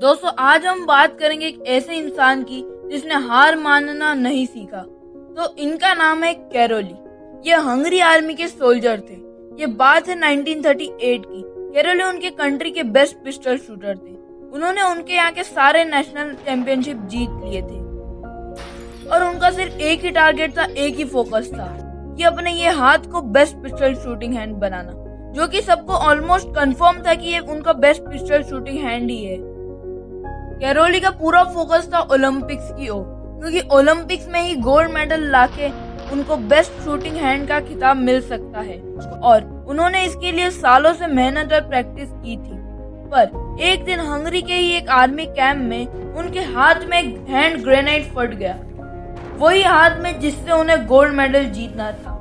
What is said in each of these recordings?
दोस्तों आज हम बात करेंगे एक ऐसे इंसान की जिसने हार मानना नहीं सीखा। तो इनका नाम है कैरोली। ये हंगरी आर्मी के सोल्जर थे। ये बात है 1938 की। कैरोली उनके कंट्री के बेस्ट पिस्टल शूटर थे। उन्होंने उनके यहाँ के सारे नेशनल चैंपियनशिप जीत लिए थे और उनका सिर्फ एक ही टारगेट था, एक ही फोकस था कि अपने ये हाथ को बेस्ट पिस्टल शूटिंग हैंड बनाना, जो कि सबको ऑलमोस्ट कंफर्म था कि ये उनका बेस्ट पिस्टल शूटिंग हैंड ही है। कैरोली का पूरा फोकस था ओलंपिक्स की ओर, क्योंकि ओलंपिक्स में ही गोल्ड मेडल लाके उनको बेस्ट शूटिंग हैंड का खिताब मिल सकता है और उन्होंने इसके लिए सालों से मेहनत और प्रैक्टिस की थी। पर एक दिन हंगरी के ही एक आर्मी कैंप में उनके हाथ में एक हैंड ग्रेनेड फट गया, वही हाथ में जिससे उन्हें गोल्ड मेडल जीतना था।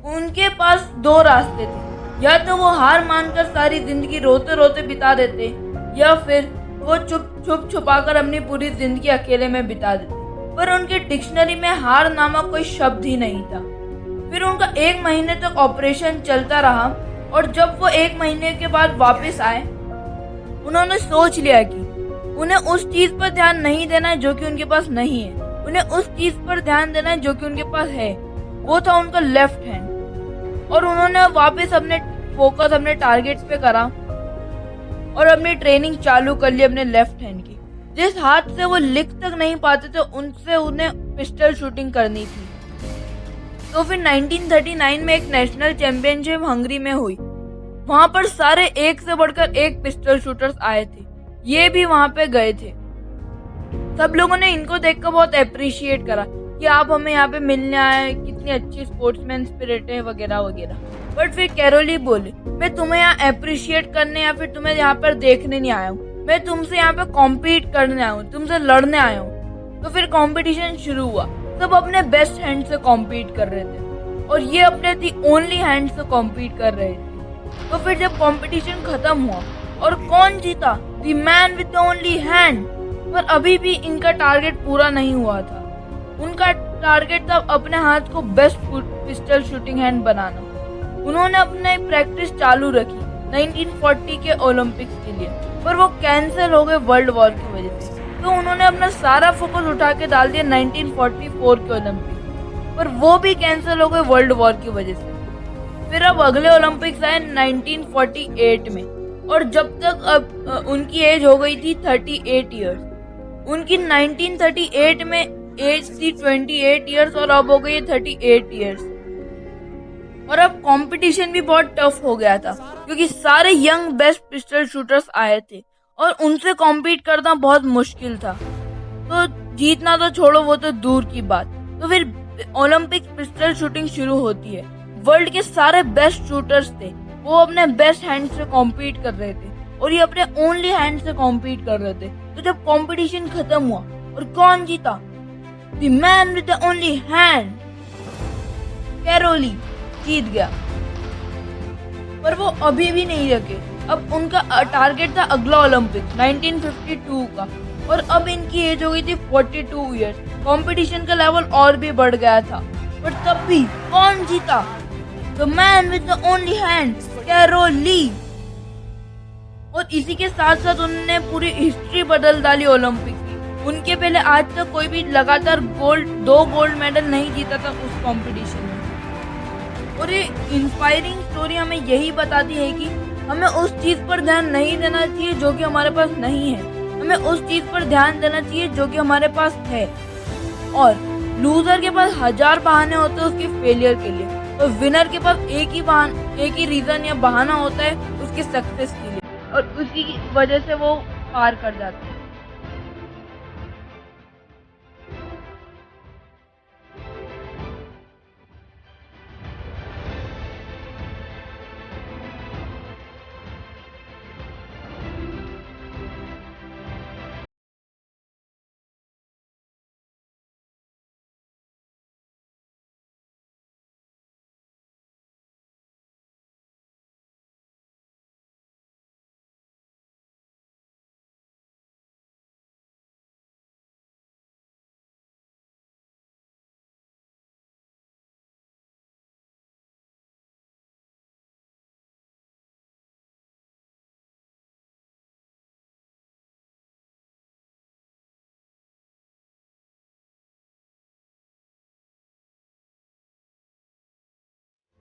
उनके पास दो रास्ते थे, या तो वो हार मानकर सारी जिंदगी रोते रोते बिता देते या फिर वो छुप छुपाकर अपनी पूरी जिंदगी अकेले में बिता देते। पर उनके डिक्शनरी में हार नामक कोई शब्द ही नहीं था। फिर उनका 1 महीने तक ऑपरेशन चलता रहा और जब वो 1 महीने के बाद वापस आए, उन्होंने सोच लिया कि उन्हें उस चीज पर ध्यान नहीं देना है जो कि उनके पास नहीं है, उन्हें उस चीज पर ध्यान देना है जो कि उनके पास है। वो था उनका लेफ्ट हैंड। और उन्होंने वापस अपने फोकस अपने टारगेट्स पे करा और अपनी ट्रेनिंग चालू कर ली अपने लेफ्ट हैंड की। जिस हाथ से वो लिख तक नहीं पाते थे, उनसे उन्हें पिस्टल शूटिंग करनी थी। तो फिर 1939 में एक नेशनल चैंपियनशिप हंगरी में हुई। वहां पर सारे एक से बढ़कर एक पिस्टल शूटर्स आए थे। ये भी वहां पे गए थे। सब लोगों ने इनको देखकर बहुत अप्रिशिएट करा कि आप हमें यहाँ पे मिलने आए, कितनी अच्छी स्पोर्ट्समैन स्पिरिट है वगैरह वगैरह। बट फिर कैरोली बोले, मैं तुम्हें यहाँ अप्रिशिएट करने या फिर तुम्हें यहाँ पर देखने नहीं आया हूँ, मैं तुमसे यहाँ पे कॉम्पीट करने आया हूँ, तुमसे लड़ने आया हूँ। तो फिर कंपटीशन शुरू हुआ। सब अपने बेस्ट हैंड से कॉम्पीट कर रहे थे और ये अपने दी ओनली हैंड से कॉम्पीट कर रहे थे। तो फिर जब कंपटीशन खत्म हुआ और कौन जीता, the man with the only hand. पर अभी भी इनका टारगेट पूरा नहीं हुआ था। उनका टारगेट था अपने हाथ को बेस्ट पिस्टल शूटिंग हैंड बनाना। उन्होंने अपने प्रैक्टिस चालू रखी 1940 के ओलंपिक्स के लिए, पर वो कैंसिल हो गए वर्ल्ड वॉर की वजह से। तो उन्होंने अपना सारा फोकस उठा के डाल दिया 1944 के ओलंपिक, पर वो भी कैंसिल हो गए वर्ल्ड वॉर की वजह से। फिर अब अगले ओलंपिक्स आए 1948 में और जब तक अब उनकी एज हो गई थी 38 ईयर्स। उनकी 1938 में एज थी 28 ईयर्स और अब हो गई 38 ईयर्स। और अब कंपटीशन भी बहुत टफ हो गया था, क्योंकि सारे यंग बेस्ट पिस्टल शूटर्स आए थे और उनसे कॉम्पीट करना बहुत मुश्किल था। तो जीतना तो छोड़ो, वो तो दूर की बात। तो फिर ओलंपिक पिस्टल शूटिंग शुरू होती है। वर्ल्ड के सारे बेस्ट शूटर्स थे, वो अपने बेस्ट हैंड से कॉम्पीट कर रहे थे और ये अपने ओनली हैंड से कॉम्पीट कर रहे थे। तो जब कंपटीशन खत्म हुआ और कौन जीता, the man with the only hand, Karoly जीत गया। पर वो अभी भी नहीं रखे। अब उनका टारगेट था अगला ओलंपिक 1952 का और अब इनकी एज हो गई थी 42 ईयर्स। कंपटीशन का लेवल और भी बढ़ गया था। पर तब भी कौन जीता, the man with the only hand, Caroli. और इसी के साथ साथ उन्होंने पूरी हिस्ट्री बदल डाली ओलंपिक की। उनके पहले आज तक कोई भी लगातार 2 गोल्ड मेडल नहीं जीता था उस कंपटीशन में। और ये इंस्पायरिंग स्टोरी हमें यही बताती है कि हमें उस चीज पर ध्यान नहीं देना चाहिए जो कि हमारे पास नहीं है, हमें उस चीज पर ध्यान देना चाहिए जो कि हमारे पास है। और लूजर के पास 1000 बहाने होते हैं उसके फेलियर के लिए, और विनर के पास एक ही रीजन या बहाना होता है उसकी सक्सेस के लिए, और उसी की वजह से वो पार कर जाता है।